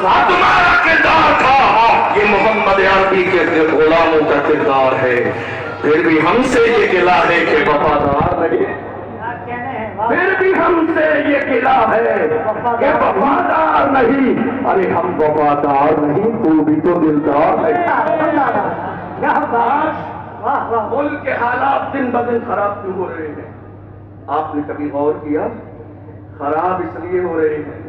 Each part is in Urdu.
تمہارا کردار تھا، یہ محمد عربی کے غلاموں کا کردار ہے، پھر بھی ہم سے یہ گلہ ہے کہ وفادار نہیں، پھر بھی ہم سے یہ گلہ ہے کہ وفادار نہیں۔ ارے ہم وفادار نہیں، تو بھی تو دلدار ہے۔ ملک کے حالات دن بدن خراب کیوں ہو رہے ہیں؟ آپ نے کبھی غور کیا؟ خراب اس لیے ہو رہے ہیں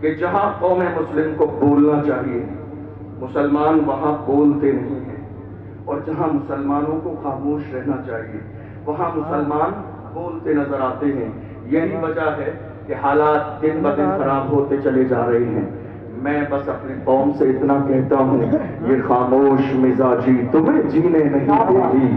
کہ جہاں قوم مسلم کو بولنا چاہیے مسلمان وہاں بولتے نہیں ہیں، اور جہاں مسلمانوں کو خاموش رہنا چاہیے وہاں مسلمان بولتے نظر آتے ہیں۔ یہی وجہ ہے کہ حالات دن بدن خراب ہوتے چلے جا رہے ہیں۔ میں بس اپنی قوم سے اتنا کہتا ہوں، یہ خاموش مزاجی تمہیں جینے نہیں دے گی،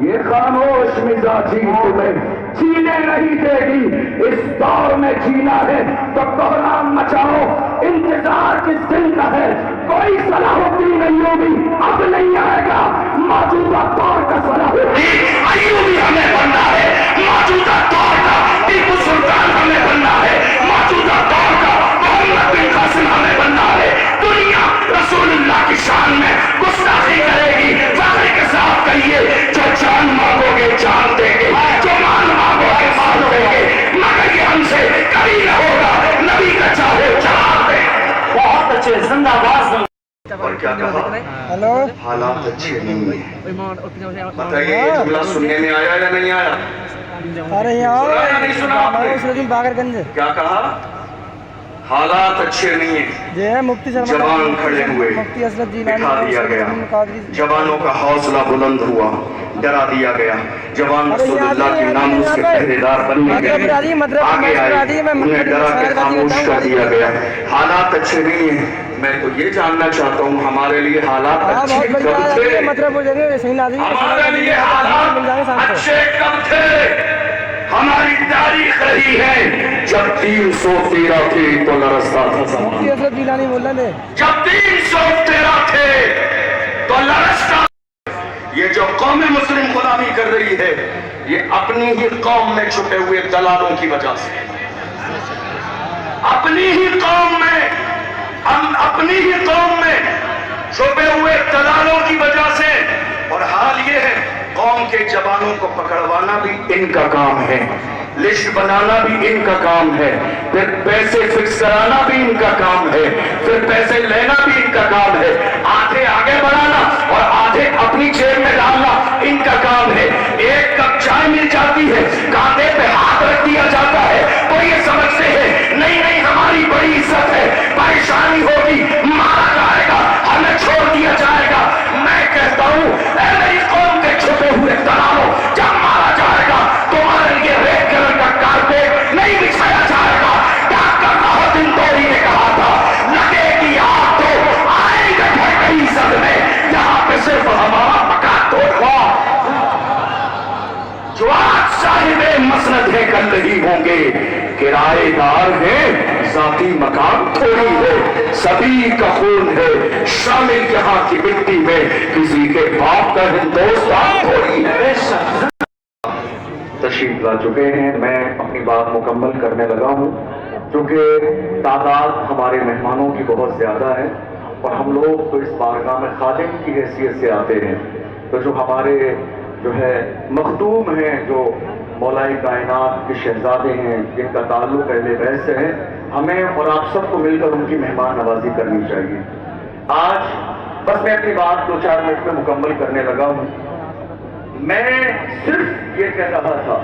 یہ خاموش مزاجی تمہیں جینے نہیں دے گی۔ اس دور میں جینا ہے تو کوہرام مچاؤ، انتظار کس دن کا ہے؟ کوئی صلاح الدین ایوبی اب نہیں آئے گا، موجودہ دور کا صلاح الدین ایوبی ہمیں بننا ہے، موجودہ دور کا ٹیپو سلطان ہمیں بننا ہے، موجودہ دور کا محمد بن قاسم ہمیں بننا ہے۔ دنیا رسول اللہ کی شان میں گستاخی کرے گی، فخر کے ساتھ کہیے جو جان مانگو گے جان دیں گے، جو مال مانگو گے مال دیں گے، مگر یہ ہم سے کبھی نہ ہوگا، نبی کا چاہے جواب دیں۔ بہت اچھے، زندہ باد۔ اور کیا کہا؟ حالات اچھے نہیں ہیں۔ بتائیے یہ جملہ سننے میں آیا یا نہیں آیا؟ ارے سنا یا نہیں سنا آپ نے؟ باغر گنج کیا کہا؟ حالات اچھے نہیں ہیں، یہ ہے مفتی جوان کھڑے ہوئے، مفتی اسلم دکھا دیا گیا، جوانوں کا حوصلہ بلند ہوا، ڈرا دیا گیا، جوان رسول اللہ کی ناموس کے پہرے دار بننے گئے، آگے آئے، انہیں ڈرا کے خاموش کر دیا گیا۔ حالات اچھے نہیں ہیں، میں تو یہ جاننا چاہتا ہوں ہمارے لیے حالات اچھے کب تھے؟ ہمارے لیے حالات اچھے کب تھے؟ ہماری تاریخ رہی ہے جب 313 تھے تو لرزتا تھا زمان، جب 313 تھے تو لرزتا۔ یہ جو قوم مسلم غلامی کر رہی ہے یہ اپنی ہی قوم میں چھپے ہوئے دلالوں کی وجہ سے، اپنی ہی قوم میں چھپے ہوئے دلالوں کی وجہ سے۔ اور حال یہ ہے قوم کے جوانوں کو پکڑوانا بھی ان کا کام ہے، لسٹ بنانا بھی ان کا کام ہے، پھر پیسے فکس کرانا بھی ان کا کام ہے، پھر پیسے لینا بھی ان کا کام ہے، آدھے آگے بڑھانا اور آدھے اپنی جیب میں ڈالنا ان کا کام ہے۔ ایک کپ چائے مل جاتی ہے، کاندھے پہ ہاتھ رکھ دیا جاتا ہے تو یہ سمجھتے ہیں نہیں ہماری بڑی عزت ہے، پریشانی ہوگی مارا جائے گا، ہمیں چھوڑ دیا جائے گا۔ میں کہتا ہوں اے میری قوم کے چھپے ہوئے دلالوں، جب مارا جائے گا تمہارے لیے ریڈ کلر کا کارپیٹ نہیں بچھایا جائے گا۔ ڈاکٹر راحت اندوری نے کہا تھا لگے گی آگ تو آئیں گے کئی سد میں، یہاں پہ صرف ہمارا مکان توڑوا جو آج صاحب مسند ہے کل نہیں ہوں گے، کرائے دار ہیں ذاتی مکان تھوڑی ہے، سبھی کا خون ہے شامل یہاں کی مٹی میں، کسی کے باپ کا ہندوستان تھوڑی ہے۔ تشریف لا چکے ہیں، میں اپنی بات مکمل کرنے لگا ہوں، چونکہ تعداد ہمارے مہمانوں کی بہت زیادہ ہے اور ہم لوگ تو اس بارگاہ میں خادم کی حیثیت سے آتے ہیں، تو جو ہمارے مخدوم ہیں، جو مولا کائنات کے شہزادے ہیں، جن کا تعلق اہل بیت سے ہے، ہمیں اور آپ سب کو مل کر ان کی مہمان نوازی کرنی چاہیے۔ آج بس میں اپنی بات 2-4 منٹ میں مکمل کرنے لگا ہوں۔ میں صرف یہ کہہ رہا تھا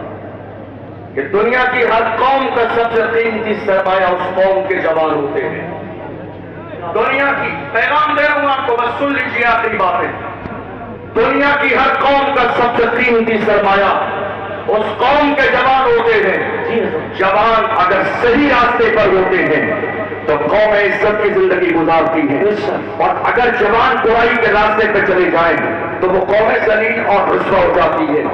کہ دنیا کی ہر قوم کا سب سے قیمتی سرمایہ اس قوم کے جوان ہوتے ہیں۔ دنیا کی پیغام دے رہا ہوں آپ کو، بس سن لیجیے آخری باتیں۔ دنیا کی ہر قوم کا سب سے قیمتی سرمایہ اس قوم کے جوان ہوتے ہیں۔ جوان اگر صحیح راستے پر ہوتے ہیں تو قوم عزت کی زندگی گزارتی ہے، اور اگر جوان برائی کے راستے پہ چلے جائیں تو وہ قوم ذلیل اور رسوا ہو جاتی ہے۔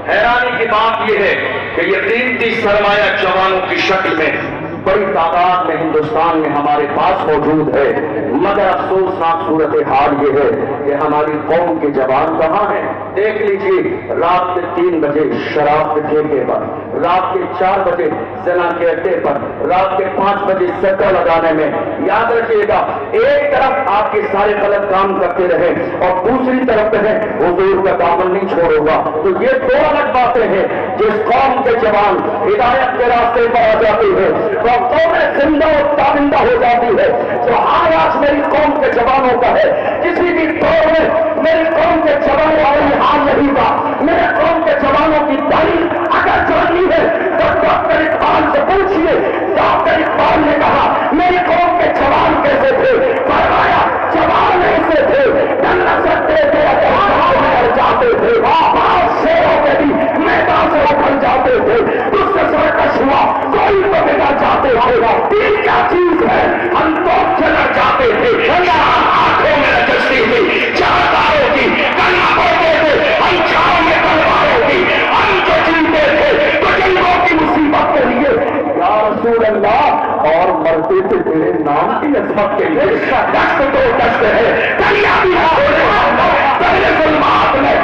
حیرانی کی بات یہ ہے کہ یہ قیمتی سرمایہ جوانوں کی شکل میں بڑی تعداد میں ہندوستان میں ہمارے پاس موجود ہے، مگر افسوسناک صورتحال یہ ہے کہ ہماری قوم کے جوان کہاں ہیں؟ دیکھ لیجیے، رات کے 3 بجے شراب کے ٹھیکے پر، رات کے 4 بجے زنا کے اڈے پر، رات کے 5 بجے سٹا لگانے میں. یاد رکھیے گا، ایک طرف آپ کے سارے غلط کام کرتے رہے اور دوسری طرف ہے حضور کا دامن نہیں چھوڑو گا. تو یہ 2 الگ باتیں ہیں. جس قوم کے جوان ہدایت کے راستے پر آ جاتی ہے وہ قوم زندہ و تابندہ ہو جاتی ہے. تو آج میری قوم کے جوانوں کا ہے، کسی بھی دور میں میری قوم کے جوانوں کا حال نہیں تھا. میرے قوم کے جوانوں کی تعلیم اگر جاننی ہے تو ڈاکٹر اقبال سے پوچھیے. ڈاکٹر اقبال نے کہا میری قوم کے جوان کیسے تھے؟ فرمایا جوان ایسے تھے جنت سکتے تھے، جاتے تھے، شیروں کے بھی میدان سے اٹھل جاتے تھے، اس سے سرکش ہوا کوئی تو بگڑ جاتے تھے. تین کیا چیز ہے؟ ہم تو چلا جاتے تھے، آنکھوں میں نچستی تھی چاروں کی، کلمہ پڑھتے تھے ہم چھاؤں میں تلواروں کی، ہم جو جیتے تھے تو جنگوں کی مصیبت کے لیے یا رسول اللہ، اور مرتے تھے تیرے نام کی عظمت کے لیے. دست تو دست ہے، دریا بھی پہلے ظلمات میں